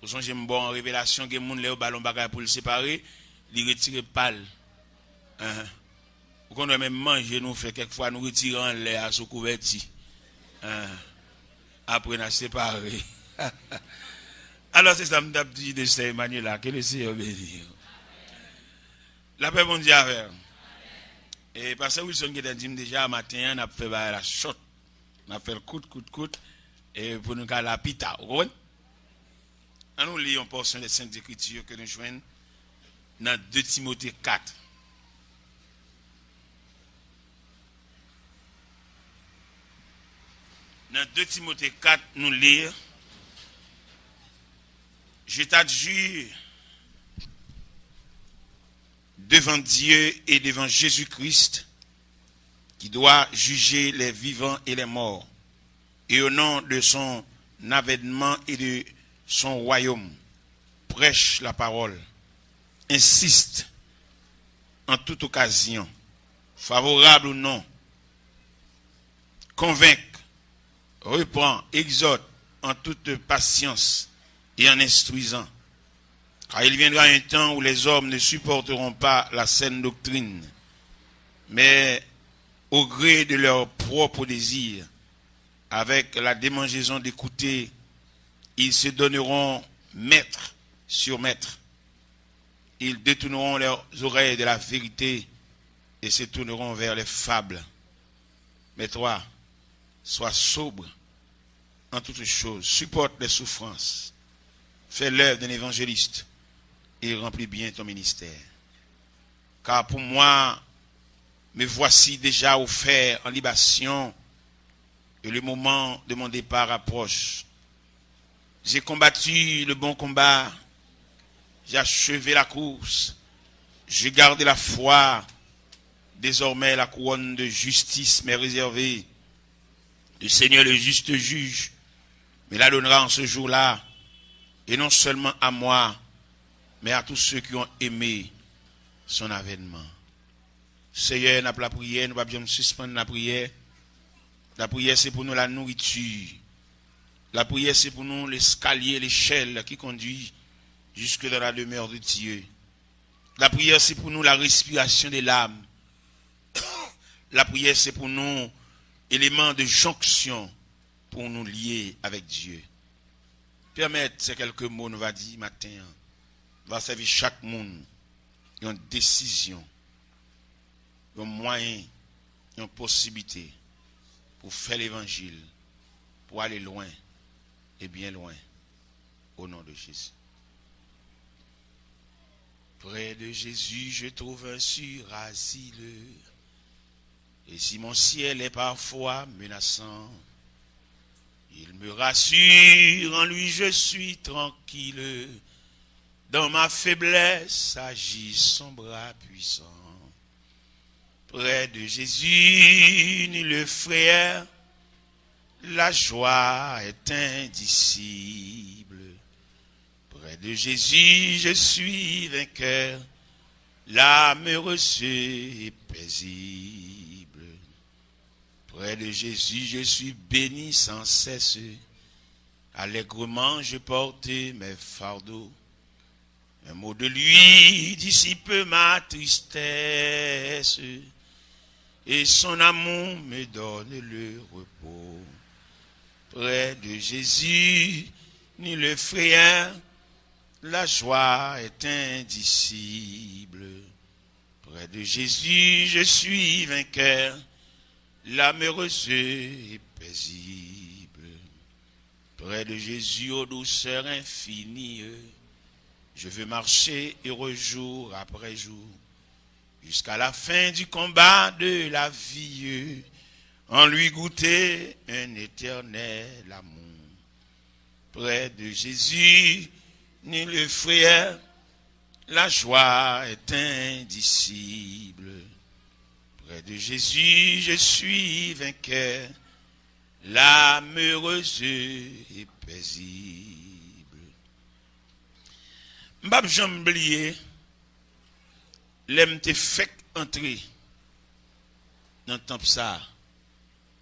Speaker 3: Au son j'aime bon en révélation que monde le ballon bagay pour le séparer, li retirer pal. Ou qu'on doit même manger nous fait quelquefois nous retirer en l'air à sous couverti. Après nous séparer. Alors c'est ça me dit de cette manière là que le Seigneur bénisse. La paix bon Dieu avec. Et parce que Wilson qui a dit déjà matin on a fait la shot. On a fait le coup et pour nous faire la pita. On nous lisons portion des Saintes Écritures que nous joignons dans 2 Timothée 4. Dans 2 Timothée 4, nous lire. Je t'adjure devant Dieu et devant Jésus-Christ, qui doit juger les vivants et les morts, et au nom de son avènement et de son royaume, prêche la parole, insiste en toute occasion, favorable ou non, convainc, reprend, exhorte en toute patience et en instruisant. Car il viendra un temps où les hommes ne supporteront pas la saine doctrine, mais au gré de leurs propres désirs, avec la démangeaison d'écouter, ils se donneront maître sur maître. Ils détourneront leurs oreilles de la vérité et se tourneront vers les fables. Mais toi, sois sobre en toutes choses, supporte les souffrances, fais l'œuvre d'un évangéliste et remplis bien ton ministère. Car pour moi, me voici déjà offert en libation et le moment de mon départ approche. J'ai combattu le bon combat, j'ai achevé la course, j'ai gardé la foi. Désormais, la couronne de justice m'est réservée. Le Seigneur, le juste juge, me la donnera en ce jour-là, et non seulement à moi, mais à tous ceux qui ont aimé son avènement. Seigneur, n'a pas la prière, nous ne pouvons pas suspendre la prière. La prière, c'est pour nous la nourriture. La prière, c'est pour nous l'escalier, l'échelle qui conduit jusque dans la demeure de Dieu. La prière, c'est pour nous la respiration de l'âme. La prière, c'est pour nous élément de jonction pour nous lier avec Dieu. Permettre ces quelques mots, nous va dire matin, va servir chaque monde une décision, un moyen, une possibilité pour faire l'évangile, pour aller loin et bien loin, au nom de Jésus. Près de Jésus, je trouve un sûr asile. Et si mon ciel est parfois menaçant, il me rassure, en lui je suis tranquille. Dans ma faiblesse agit son bras puissant. Près de Jésus, ni le frère, la joie est indicible. Près de Jésus, je suis vainqueur, l'âme heureuse et paisible. Près de Jésus, je suis béni sans cesse. Allègrement, je porte mes fardeaux. Un mot de lui dissipe ma tristesse. Et son amour me donne le repos. Près de Jésus, ni le frère, la joie est indicible. Près de Jésus, je suis vainqueur, l'âme heureuse et paisible. Près de Jésus, aux douceurs infinies, je veux marcher heureux jour après jour, jusqu'à la fin du combat de la vie, en lui goûter un éternel amour. Près de Jésus, ni le frère, la joie est indicible. Près de Jésus, je suis vainqueur, l'âme heureuse et paisible. M'bab j'aime oublier, l'aime te fait entrer dans le temple ça,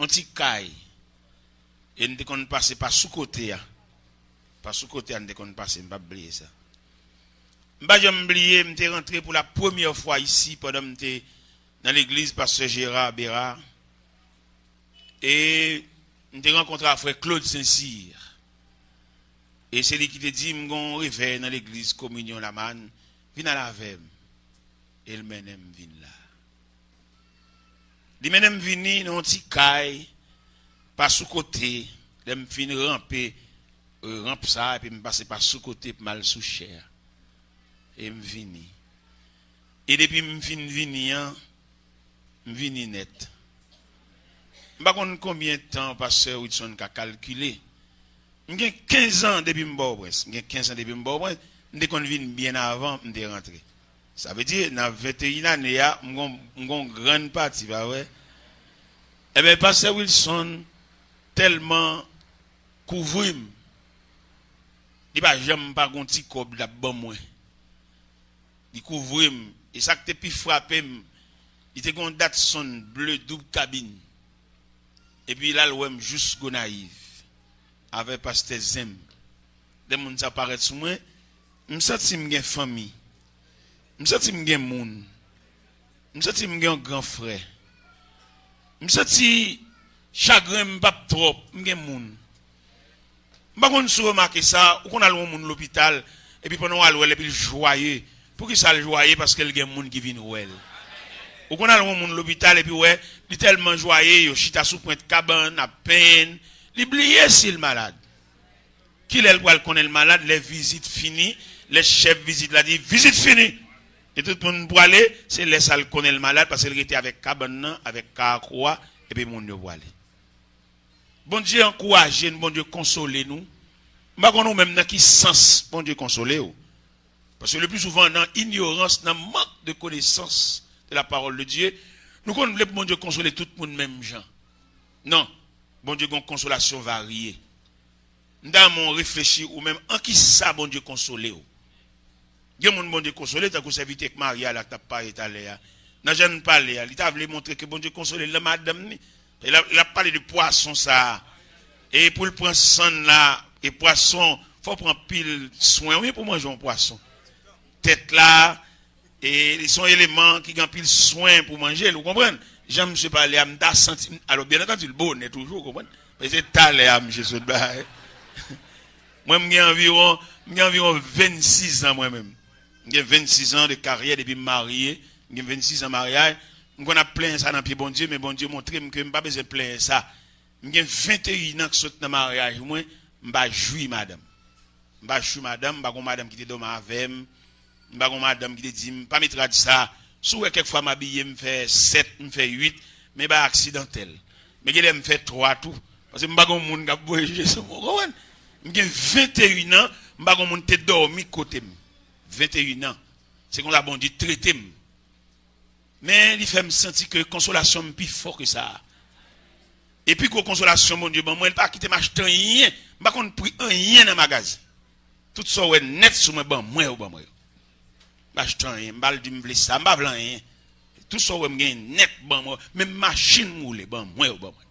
Speaker 3: on t'y caille, et nous ne passer pas sous côté, pas sous côté, on ne passer, m'bab oublier ça. M'bab j'aime oublier, m'te rentré pour la première fois ici, pendant m'te dans l'église pasteur Gérard Bérard, et m'te rencontré frère Claude Saint-Cyr. Et c'est lui qui te dit, m'gon réveil dans l'église communion la man, viens à la veille. Et le menem vin là. Le menem vini non ti caille, pas sous côté, l'aime fin ramper, rampe ça, et puis me passer par sous côté, mal sous chair. Et me vini. Et depuis me fin vini, me vini net. Par contre, combien de temps pasteur Wilson a calculé? J'ai 15 ans depuis Mbobres. J'ai 15 ans depuis Mbobres. Dès qu'on vient bien avant, je suis rentré. Ça veut dire, dans 21 années, j'ai une grande partie, bah ouais. Eh bien, pasteur Wilson, tellement couvert, il va jamais pas un petit cob là bas moi. Il couvre et ça que puis frappé, il était une date son bleu double cabine. Et puis là l'ouem juste go naïf avec pasteur Zem. Des moun ça paraît sur moi, me senti m'gen famille. Me senti m'gen moun. Me senti m'gen grand frère. Me senti chagrin m'pas trop, m'gen moun. M'pas qu'on se remarque ça, ou qu'on a le moun l'hôpital et puis pendant aller et puis joyeux. Pour qui ça le joyeux parce qu'il y a des gens qui viennent ouel. Ou qu'on a le monde l'hôpital et puis ouais, il est tellement joyeux, il chita sous pointe cabane, à peine, il oublie s'il malade. Qui est le connaît le malade, les visites finies, les chefs visitent la dit visite finie. Et tout le monde pour aller, c'est les salles connaît le malade parce qu'il était avec cabane, avec carquois et puis monde pour aller. Bon Dieu encouragez nous, bon Dieu consolez nous. Pas qu'on nous même dans qui sens bon Dieu consoler nous. Parce que le plus souvent, dans l'ignorance, dans le manque de connaissance de la parole de Dieu, nous voulons que bon Dieu consoler tout le monde même gens. Non, bon Dieu a une consolation variée. Dans mon réfléchi, ou même en qui ça, bon Dieu consoler. Il y a bon Dieu consoler, tant que ça évite que Maria, là, t'as pas étalé. N'a jamais parlé, il t'a voulu montrer que bon Dieu consoler la madame. Il a parlé de poisson, ça. Et pour le prendre sang là, et poisson, il faut prendre pile soin, oui, pour manger un poisson. Tête là, et ils sont éléments qui ont pile soin pour manger, vous comprenez? J'aime me parler, je me senti, alors bien entendu, le bonnet toujours, vous comprenez? Mais c'est talé à monsieur Sodba. Moi, j'ai environ 26 ans moi-même. J'ai 26 ans de carrière depuis marié, j'ai 26 ans de mariage. On a plein ça dans le pied bon Dieu, mais bon Dieu montre que je n'ai pas besoin de plein ça. J'ai 21 ans que je suis dans le mariage, moi, je vais jouir madame. Je vais jouir madame, je vais madame qui était dans ma veille. Je vais madame qui te dit, pas mettre ça. Soit quelquefois m'habiller, me fait 7, me fait 8, mais pas accidentel. Mais je me fait 3 tout. Parce que je ne suis pas un monde qui a bougé sur moi. J'ai 21 ans, je ne suis pas un monde qui a dormi côté. 21 ans. C'est qu'on a bon Dieu traité. Mais il fait me sentir que consolation est plus fort que ça. Et puis que consolation, mon Dieu, bon, moi, il ne pas quitter m'acheter rien. Je ne vais pas pris rien dans le magasin. Tout ça est net sur moi, bon, moi ou bon, moi. M'acheter rien, m'bal du m'vle ça, m'bal rien. Tout ça ouais m'gain net bon moi, même machine moule bon moi ou bon moi.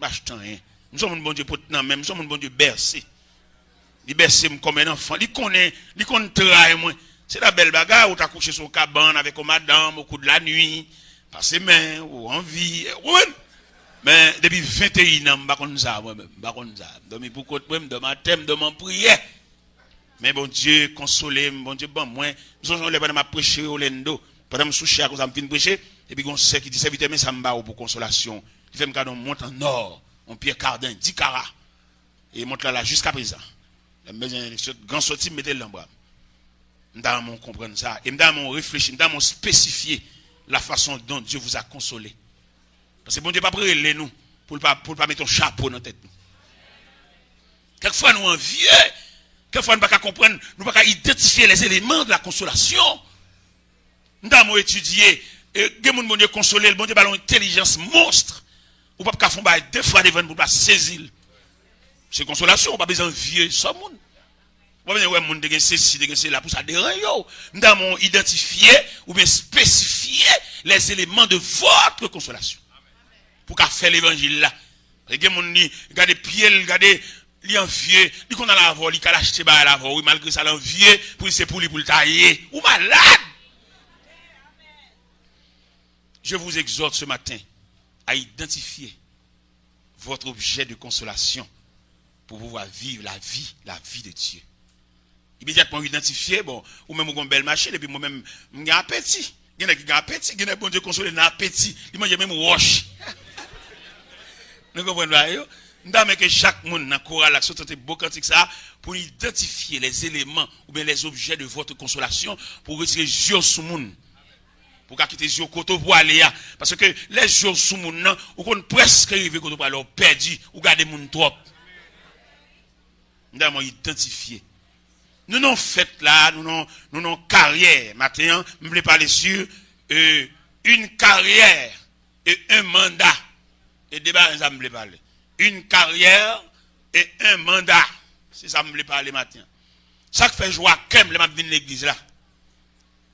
Speaker 3: M'acheter rien. Nous sommes bon Dieu pour même, nous sommes bon Dieu bercé. Il bercé comme un enfant, il connaît travail moi. C'est la belle bagarre où tu as couché sur cabane avec une madame au coup de la nuit, passer main ou envie. Mais depuis 21 ans, m'pa konn ça moi même, m'pa konn ça. Dormi pour côté moi, de ma thème, de mon prière. Mais bon Dieu, consolez, bon Dieu, bon, moi, nous sommes les pendant ma prêcher au lendo, pendant me soucher à cause de me prêcher, et puis on sait qui dit serviteur, mais ça me bat pour consolation. Il fait me cadeau, monte en or, en pierre cardin, 10 carats, et monte là jusqu'à présent. Le grand sorti, mettez-le dans le bras. Dans mon comprendre ça, et dans mon réfléchir, dans mon spécifier la façon dont Dieu vous a consolé. Parce que bon Dieu, pas prêler nous, pour pas mettre un chapeau dans la tête. Quelquefois, nous envieux. Quelquefois, nous ne pouvons pas comprendre, nous ne pouvons pas identifier les éléments de la consolation. Nous avons étudié, et bon Dieu consoler, le bon Dieu a une intelligence monstre. Ou pas faire deux fois devant pour ne pas saisir. C'est consolation, on n'a pas besoin de vieux, ça, moun. On n'a pas besoin de monde de ceci, de cela, pour ça déranger. Nous avons identifié ou bien spécifié les éléments de votre consolation. Pour qu'à faire l'évangile là. Regardez pied, regardez. Il envieux, il qu'on a la voix, il a acheté par la voix, oui, malgré ça, l'envieux, pour c'est pour lui pour le tailler. Ou malade! Je vous exhorte ce matin à identifier votre objet de consolation pour pouvoir vivre la vie de Dieu. Immédiatement identifier, bon, ou même une belle machine, et puis moi-même, j'ai un appétit. Il y en a qui ont appétit, il y en a qui bon Dieu consoler un appétit. Il mange même roche. Nous comprenez pas? Nous avons que chaque monde dans le choral, beau cantique ça, pour identifier les éléments ou bien les objets de votre consolation, pour retirer Dieu sur le monde. pour quitter les côté pour aller là. Parce que les jours sous moun nan, ou qu'on presque arrivé côté pour aller, perdu, ou garder moun trop. Nous avons identifié. Nous n'avons fait là, nous n'avons carrière. Maintenant, je voulais parler sur une carrière et un mandat. Et débat, ça me voulait parler. Une carrière et un mandat. C'est ça que je voulais parler maintenant. Ça qui fait joie quand je viens de l'église là.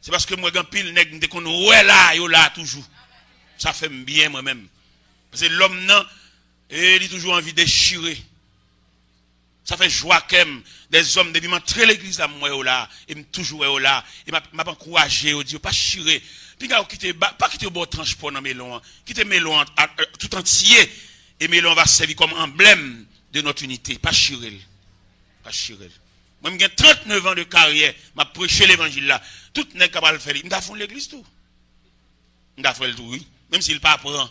Speaker 3: C'est parce que moi, quand pile nèg qu'on ouais là, yo là toujours. Ça fait bien moi-même. Parce que l'homme non, il a toujours envie de déchirer. Ça fait joie quand des hommes depuis m'entrer l'église là moi là, et me toujours là, et m'a encouragé, au dire pas chirer. Puis pas quitter au bord transport dans melon, quitter melon tout entier et melon va servir comme emblème de notre unité, pas chirer. Pas chirer. Moi, j'ai 39 ans de carrière, m'a prêché l'évangile là. Tout n'est capable de faire. M'da fond l'église tout. M'da fait le tout, oui. Même s'il pas apprend.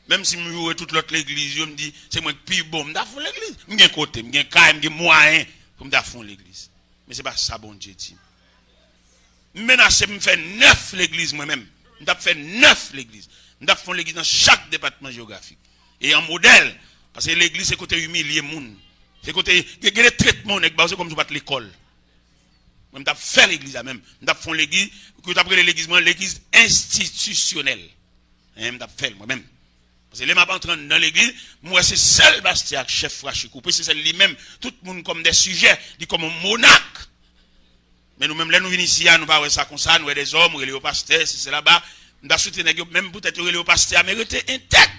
Speaker 3: Même si je joue toute l'autre l'église, je me dis, c'est moi qui bon, m'da fond l'église. M'gen côté, m'gen carré, m'gen moyen pour m'da fond l'église. Mais c'est pas ça, bon Dieu dit. Menacé, me fait 9 l'église moi-même. M'da fait 9 l'église. M'da fond l'église dans chaque département géographique. Et en modèle, parce que l'église c'est côté humilier moun. C'est côté, il y a des traitements, c'est comme je battre l'école. Je vais faire l'église même. Je vais faire l'église, l'église institutionnelle. Je vais faire moi-même. Parce que les m'a entrant dans l'église, moi c'est seul Bastia, chef Frachikou. Puis c'est lui-même, tout le monde comme des sujets, dit comme un monarque. Mais nous-mêmes, là nous venons ici, nous parlons ça comme ça, nous sommes des hommes, nous sommes les pasteurs, si c'est là-bas, nous avons soutenu, même peut-être les pasteurs, mais rester intègre.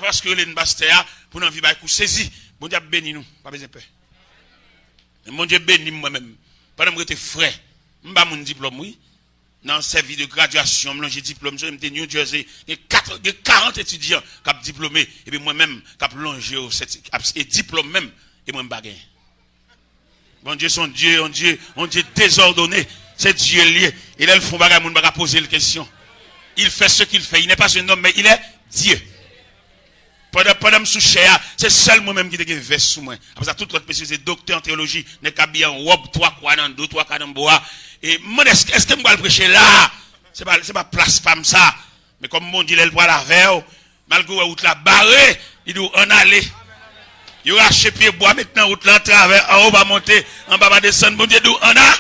Speaker 3: Parce que les pasteurs, pour nous vivre avec nous, saisi. Bon Dieu béni nous, pas besoin de peur. Mon Dieu béni moi-même. Pendant que j'étais frais, je n'ai pas mon diplôme, oui. Dans le service de graduation, j'ai diplôme, je suis New Jersey. Il y a 40 étudiants qui ont diplômé, et puis moi-même, qui ont plongé et diplôme même, et moi, je baguette. Mon Dieu, son Dieu, un Dieu désordonné. C'est Dieu lié. Et là, le fond bagarre, on va poser la question. Il fait ce qu'il fait. Il n'est pas un homme, mais il est Dieu. Pendant que je suis c'est seul moi-même qui te veste sous moi. Après ça, toute l'autre personne, c'est docteur en théologie, n'est qu'à bien en robe, 3 croix dans 2, 3 croix dans bois. Et moi, est-ce que je vais le prêcher là? C'est pas place femme ça. Mais comme mon Dieu, il voit la veille, malgré la route la barrée, il doit en aller. Il va acheter pied bois, maintenant, route là, travers, en haut, va monter, en bas, va descendre, mon Dieu, doit en aller.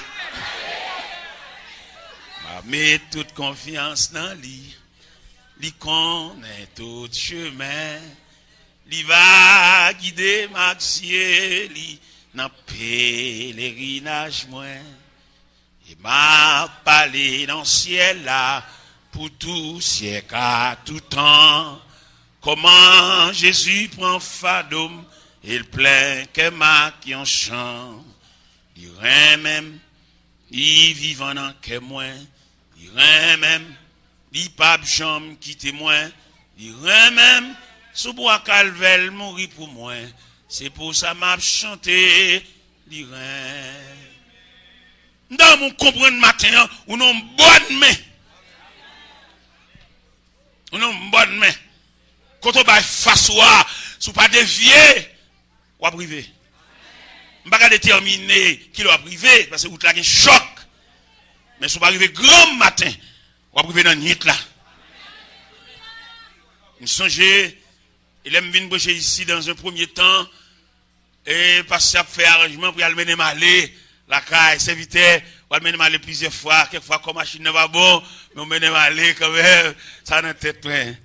Speaker 3: Mais toute confiance dans lui. Li connaît tout chemin, li va guider Maxier, li nan pèlerinage moins. Et m'a parlé dans le ciel là, pour tout siècle à tout temps. Comment Jésus prend fadom, et le plein que ma qui en chant. Li rien même, li vivant en que moins, li rien même. Li pas jambe qui témoin, li rien même, sous bois calvel mourir pour moi. C'est pour ça m'a chanté, li rien. Dans mon comprendre matin, ou non bonne main. Ou non bonne main. Quand on va face à, sous pas dévier, ou à privé. Je ne vais pas déterminer qui l'a privé, parce que vous avez un choc. Mais si vous arrivez grand matin, ou à priver dans la nuit là. Je songeais, il aime venir bouger ici dans un premier temps, et parce qu'il fait arrangement pour y aller aller, la caille, serviteur, ou aller aller plusieurs fois, quelquefois comme machine n'est pas bon, mais on mène aller quand même, ça n'a tête plein.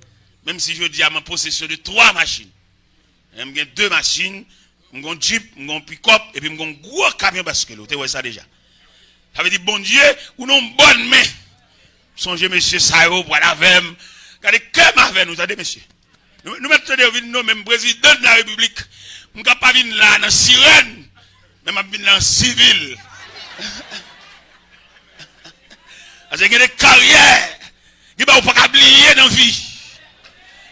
Speaker 3: Même si je dis à ma possession de 3 machines. J'ai 2 machines, j'ai un Jeep, j'ai un pick-up, et puis j'ai un gros camion bascule. Vous voyez ça déjà. Ça veut dire, bon Dieu, ou non bonne main. Songez, monsieur Sayo, pour la vem. Regardez, que ma veine, vous avez, monsieur. Nous mettons nous, même président de la République. Nous ne pas venir là, dans sirène. Mais je venir là, en civil. Parce qu'il y a des carrières. Il n'y a pas oublier dans la vie.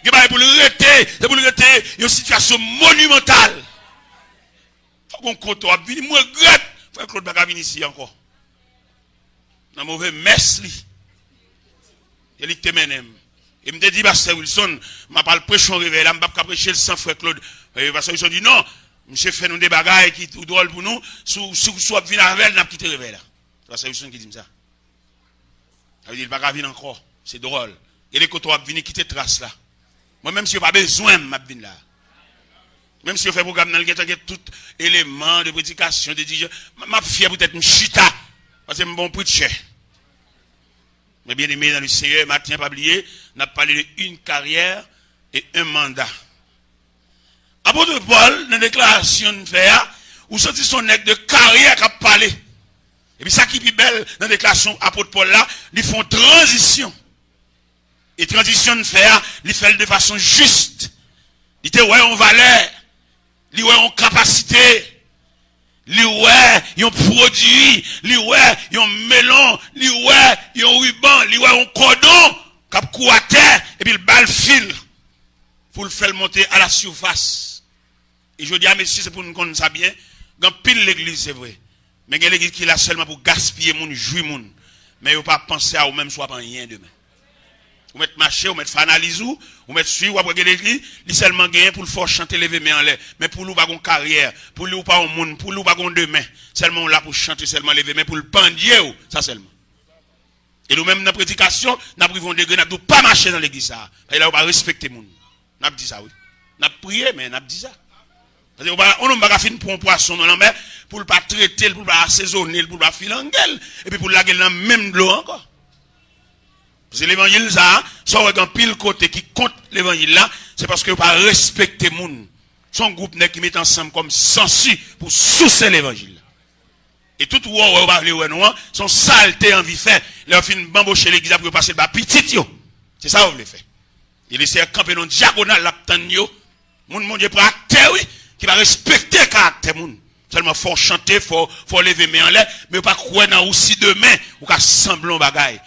Speaker 3: Il n'y a pas pour le reter. C'est pour le reter une situation monumentale. Faut qu'on compte. Moi, je regrette. Faut que Claude Baga vienne ici encore. Dans mauvais messe, il est temenem. Il me dit, Pasteur Wilson, je pas le prêcher au réveil, je ne vais pas prêcher le sang, frère Claude. Pasteur Wilson dit, non, monsieur fait nous des bagailles qui sont drôles pour nous, sous venir avec, n'a quitté le réveil là. Pasteur Wilson qui dit ça. Ça veut dire, il va pas venir encore. C'est drôle. Et les côtés vont venir quitter trace là. Moi, même si je n'ai pas besoin, je vais là. Même si je fais programme dans le tout élément de prédication, de dire, je suis fier peut-être une chita. Parce que c'est un bon preacher. Mais bien aimé dans le Seigneur, Matin, pas oublié, on a parlé d'une carrière et un mandat. Apôtre Paul, dans la déclaration de faire, ou sorti son nec de carrière qui a parlé. Et puis ça qui est plus belle dans la déclaration apôtre Paul là, ils font transition. Et transition de faire, ils font de façon juste. Ils te ouais en valeur, ils ouais en capacité. Li ouais, yon produit, li ouais, yon melon, li ouais, yon ruban, li ouais, yon cordon, kap kou à terre, et puis le bal fil, pour le faire monter à la surface. Et je dis à messieurs, c'est pour nous connaître ça bien, quand pile l'église, c'est vrai. Mais il y a l'église qui est là seulement pour gaspiller moun, jouir moun. Mais il ne faut pas penser à ou même soit pas rien demain. Ou mettre marché, ou mettre fanalise ou mettre suivre, ou après l'église, il seulement gagné pour le faire chanter lever main en l'air. Mais pour lui, pas une carrière, pour lui, pas un monde, pour lui, pas un demain. Seulement là pour chanter, seulement lever main, pour le pendier, ça seulement. Et nous-mêmes, dans la prédication, nous avons des grenades, nous pas marcher dans l'église, ça. Et là, on va respecter les gens. Nous avons dit ça, oui. Nous avons prié, mais nous avons dit ça. Parce qu'on n'a pas fait pour un poisson dans la mer, pour ne pas traiter, pour ne pas assaisonner, pour ne pas filer en gueule, et puis pour la gueule dans même de l'eau encore. Parce que l'évangile, ça, soit un pile côté qui compte l'évangile là, c'est parce que vous ne pas respecter les gens. Son groupe qui met ensemble comme sensu pour soucier l'évangile. Et tout le monde va parler son saleté en vie fait, leur fin bambocher l'église pour passer le petit yo. C'est ça que vous voulez faire. Il essaie de camper dans le diagonal, l'aptan yo. Mon Dieu pour acteur, oui, qui va respecter le caractère moun. Seulement, faut chanter, faut lever main en l'air, mais pas croire dans aussi demain, ou qu'à semblant bagaille.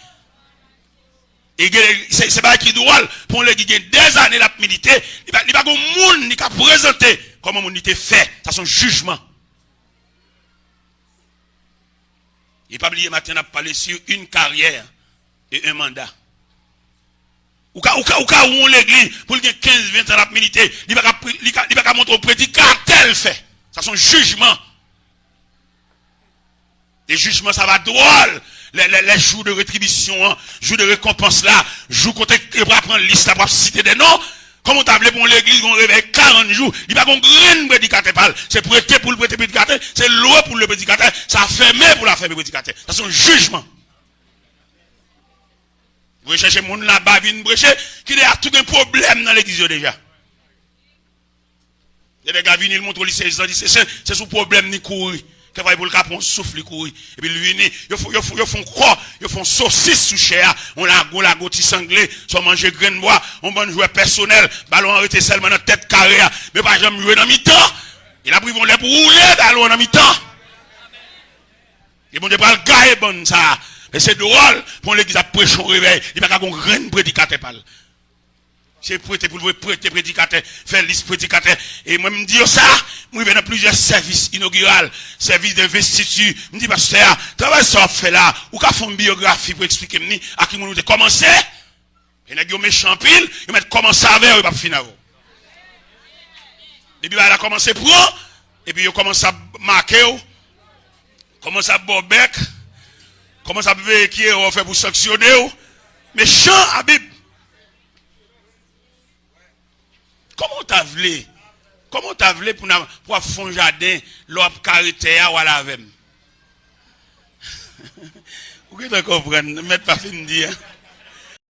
Speaker 3: Et c'est pas qui doit, pour les qui des années la milité, il va pas monde ni qu'à présenter comment mon était fait, ça son jugement. Il pas oublier matin à parler sur une carrière et un mandat. Ou on l'église pour le 15-20 ans la milité, il va pas montrer au prédicateur fait. Ça son jugement. Les jugements ça va drôle. Les jours de rétribution, jours de récompense là, jours qu'on va prendre liste là pour citer des noms. Comme on t'a appelé pour l'église, on réveille 40 jours, il va qu'on graine prédicateur parle. C'est prêté pour le prêter prédicateur, c'est loué pour le prédicateur, ça fermé pour la fermer prédicateur. Ça c'est un jugement. Vous cherchez mon là-bas, vient brécher, qui a tout un problème dans l'église déjà. Les gars viennent, ils montrent les 16 ans, c'est son problème ni courir. Quand va pour le capon souffle courir et puis lui ils font quoi ils font saucisse sous chair on la goti sanglé soit manger graine bois on bon joueur personnel ballon arrêté seulement dans tête carrée mais pas jamais jouer dans mi-temps il a pris vont les pour rouler ballon dans mi-temps et bon de pas le gars bon ça mais c'est drôle pour l'église a prêcher au réveil il pas qu'un graine prédicateur parle c'est prêté pour le prêter prédicateur, faire liste prédicateur. Et moi, me dis ça, moi, je vais dans plusieurs services inauguraux, services d'investiture. Je me dis, pasteur, travail ça fait là, ou qu'à faire une biographie pour expliquer à qui nous a commencé. Et nous avons méchant pile, ils mettent commencer avec, ils pas finir. Depuis, il a commencé pour, et puis, il commence à marquer, commence à bobec, commence à vérifier, on fait pour sanctionner, méchant, Habib. Comment t'as voulu pour faire un jardin, l'op carité ou à la vem? Vous comprenez, mettre pas fin de dire.